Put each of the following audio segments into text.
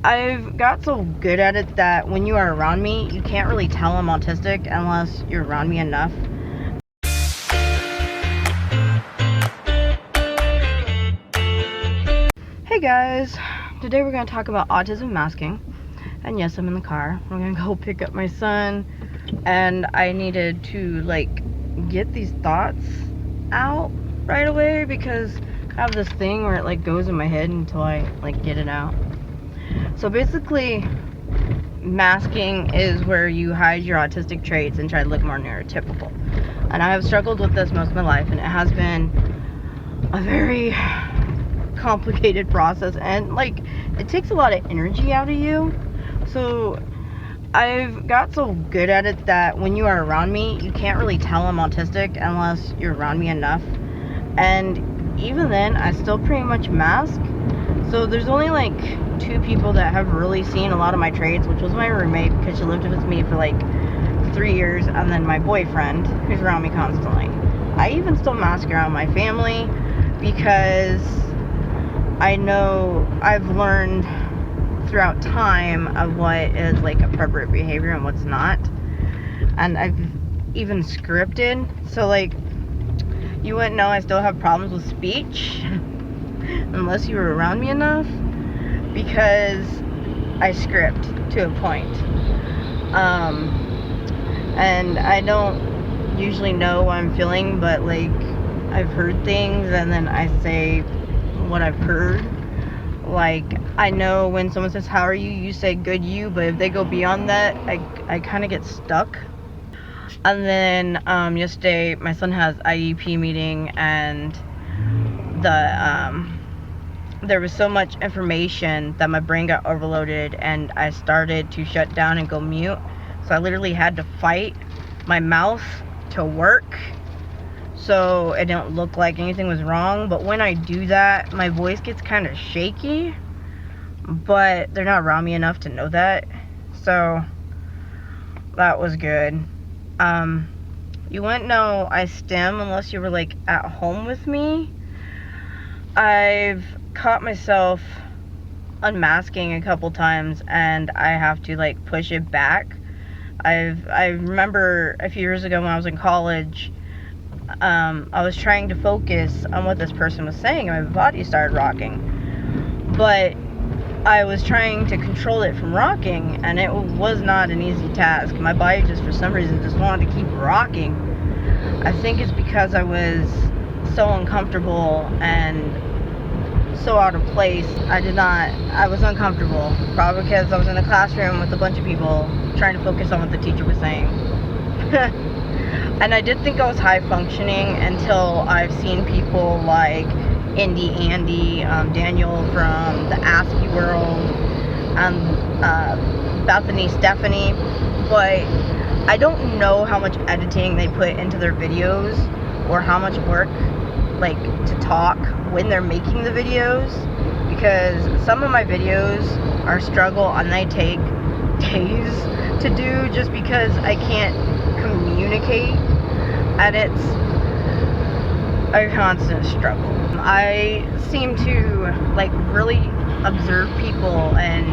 I've got so good at it that when you are around me, you can't really tell I'm autistic unless you're around me enough. Hey guys, today we're going to talk about autism masking. And yes, I'm in the car. We're going to go pick up my son. And I needed to get these thoughts out right away because I have this thing where it goes in my head until I get it out. So basically, masking is where you hide your autistic traits and try to look more neurotypical. And I have struggled with this most of my life, and it has been a very complicated process, and it takes a lot of energy out of you. So I've got so good at it that when you are around me, you can't really tell I'm autistic unless you're around me enough. And even then, I still pretty much mask. So there's only 2 people that have really seen a lot of my traits, which was my roommate because she lived with me for 3 years, and then my boyfriend who's around me constantly. I even still mask around my family because I know I've learned throughout time of what is appropriate behavior and what's not. And I've even scripted, so you wouldn't know I still have problems with speech unless you were around me enough, because I script to a point. And I don't usually know what I'm feeling, but I've heard things and then I say what I've heard. I know when someone says, "How are you?" you say, "Good, you," but if they go beyond that, I kind of get stuck. And then yesterday my son has IEP meeting, and there was so much information that my brain got overloaded and I started to shut down and go mute. So I literally had to fight my mouth to work so it didn't look like anything was wrong. But when I do that, my voice gets kind of shaky, but they're not around me enough to know that. So that was good. You wouldn't know I stim unless you were at home with me. I've caught myself unmasking a couple times and I have to push it back. I remember a few years ago when I was in college, I was trying to focus on what this person was saying and my body started rocking, but I was trying to control it from rocking, and it was not an easy task. My body just for some reason just wanted to keep rocking. I think it's because I was so uncomfortable and so out of place. I was uncomfortable, probably because I was in a classroom with a bunch of people trying to focus on what the teacher was saying. And I did think I was high functioning until I've seen people like Indy Andy, Daniel from the ASCII world, and Bethany Stephanie, but I don't know how much editing they put into their videos or how much work to talk when they're making the videos, because some of my videos are struggle and they take days to do just because I can't communicate, and it's a constant struggle. I seem to really observe people and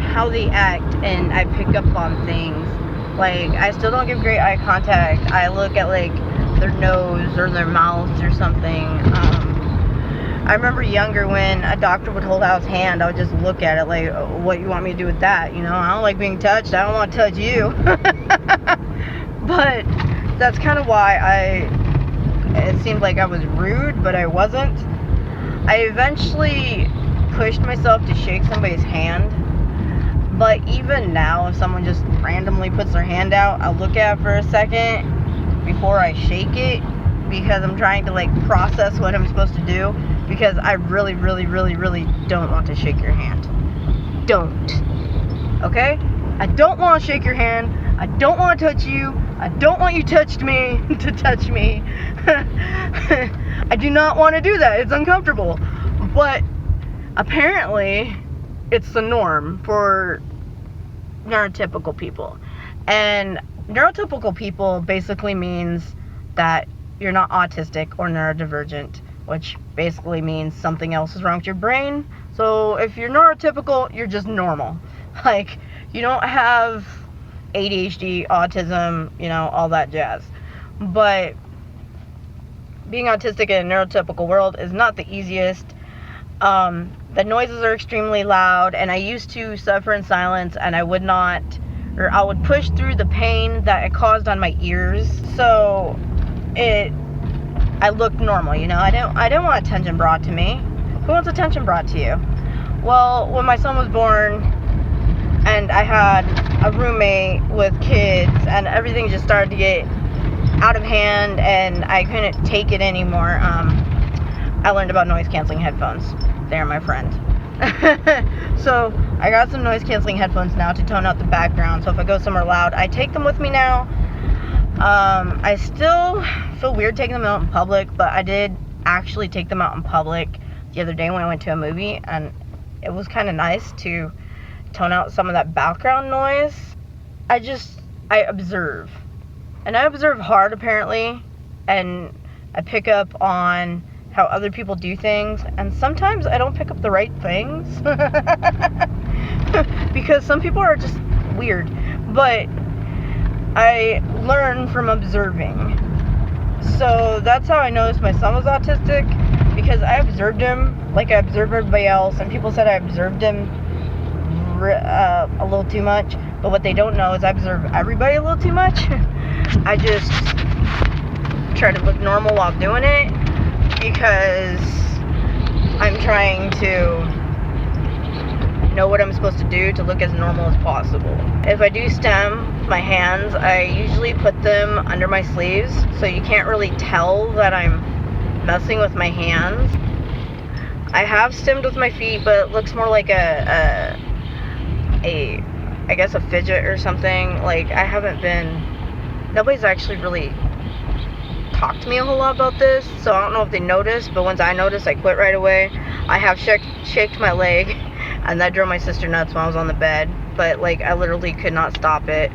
how they act, and I pick up on things. I still don't give great eye contact. I look at their nose or their mouth or something. I remember younger when a doctor would hold out his hand, I would just look at it what you want me to do with that? I don't like being touched. I don't want to touch you. But that's kind of why it seemed like I was rude, but I wasn't. I eventually pushed myself to shake somebody's hand, but even now, if someone just randomly puts their hand out, I'll look at it for a second before I shake it, because I'm trying to process what I'm supposed to do, because I really, really, really, really don't want to shake your hand. Don't. Okay? I don't want to shake your hand. I don't want to touch you. I don't want you to touch me. I do not want to do that. It's uncomfortable. But apparently, it's the norm for neurotypical people. And neurotypical people basically means that you're not autistic or neurodivergent, which basically means something else is wrong with your brain. So if you're neurotypical, you're just normal. Like, you don't have ADHD, autism, you know, all that jazz. But being autistic in a neurotypical world is not the easiest. The noises are extremely loud, and I used to suffer in silence, and I would push through the pain that it caused on my ears. So I looked normal, you know. I didn't want attention brought to me. Who wants attention brought to you? Well, when my son was born, and I had a roommate with kids, and everything just started to get out of hand, and I couldn't take it anymore. I learned about noise canceling headphones. They're my friend. So I got some noise canceling headphones now to tone out the background. So if I go somewhere loud, I take them with me now. I still feel weird taking them out in public, but I did actually take them out in public the other day when I went to a movie, and it was kind of nice to tone out some of that background noise. I observe. And I observe hard, apparently, and I pick up on how other people do things, and sometimes I don't pick up the right things. Because some people are just weird. But I learn from observing. So that's how I noticed my son was autistic, because I observed him like I observed everybody else, and people said I observed him a little too much, but what they don't know is I observe everybody a little too much. I just try to look normal while doing it, because I'm trying to know what I'm supposed to do to look as normal as possible. If I do stem my hands, I usually put them under my sleeves, so you can't really tell that I'm messing with my hands. I have stemmed with my feet, but it looks more like I guess a fidget or something. Like, nobody's actually really talked to me a whole lot about this, so I don't know if they noticed, but once I noticed, I quit right away. I have shaked my leg, and that drove my sister nuts when I was on the bed, but like, I literally could not stop it.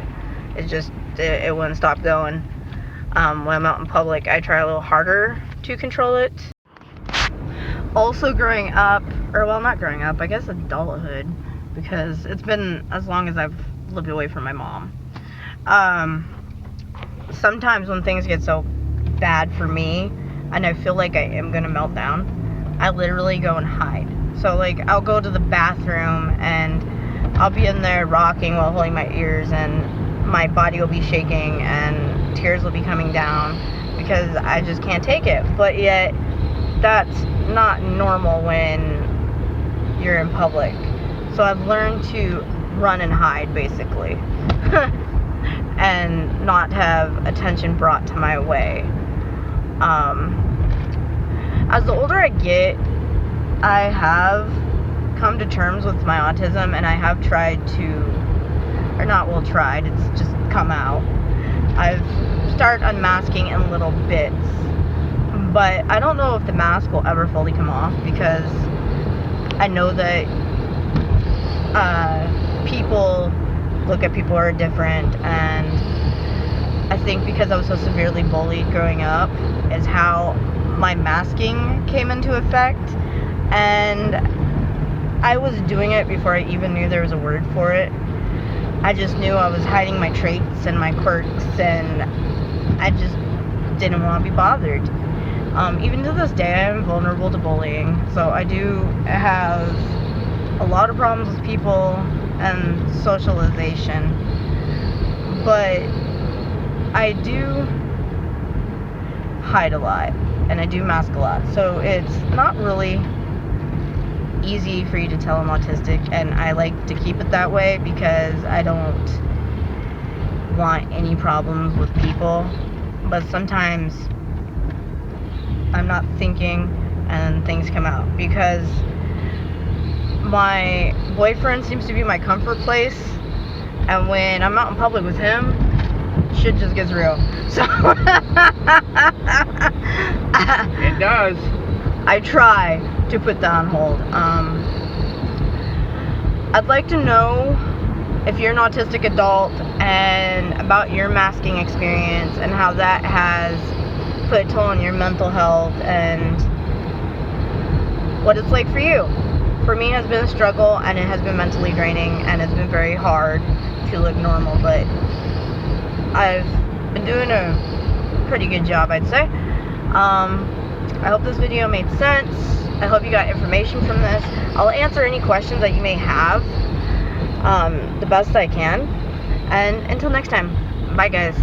It wouldn't stop going. When I'm out in public, I try a little harder to control it. Also growing up, not growing up, I guess adulthood, because it's been as long as I've lived away from my mom. Sometimes when things get so bad for me, and I feel like I am gonna melt down, I literally go and hide. So like, I'll go to the bathroom, and I'll be in there rocking while holding my ears, and my body will be shaking, and tears will be coming down, because I just can't take it. But yet, that's not normal when you're in public. So I've learned to run and hide, basically. And not have attention brought to my way. As the older I get, I have come to terms with my autism, and I have tried it's just come out. I've started unmasking in little bits, but I don't know if the mask will ever fully come off, because I know that people look at people who are different, and I think because I was so severely bullied growing up is how my masking came into effect, and I was doing it before I even knew there was a word for it. I just knew I was hiding my traits and my quirks, and I just didn't want to be bothered. Even to this day, I'm vulnerable to bullying, so I do have a lot of problems with people and socialization, but I do hide a lot, and I do mask a lot, so it's not really easy for you to tell I'm autistic, and I like to keep it that way because I don't want any problems with people. But sometimes I'm not thinking and things come out, because my boyfriend seems to be my comfort place, and when I'm out in public with him, shit just gets real. So it does. I try to put that on hold. I'd like to know if you're an autistic adult and about your masking experience and how that has put a toll on your mental health and what it's like for you. for me has been a struggle, and it has been mentally draining, and it's been very hard to look normal, but I've been doing a pretty good job, I'd say. I hope this video made sense. I hope you got information from this. I'll answer any questions that you may have the best I can. And until next time, bye guys.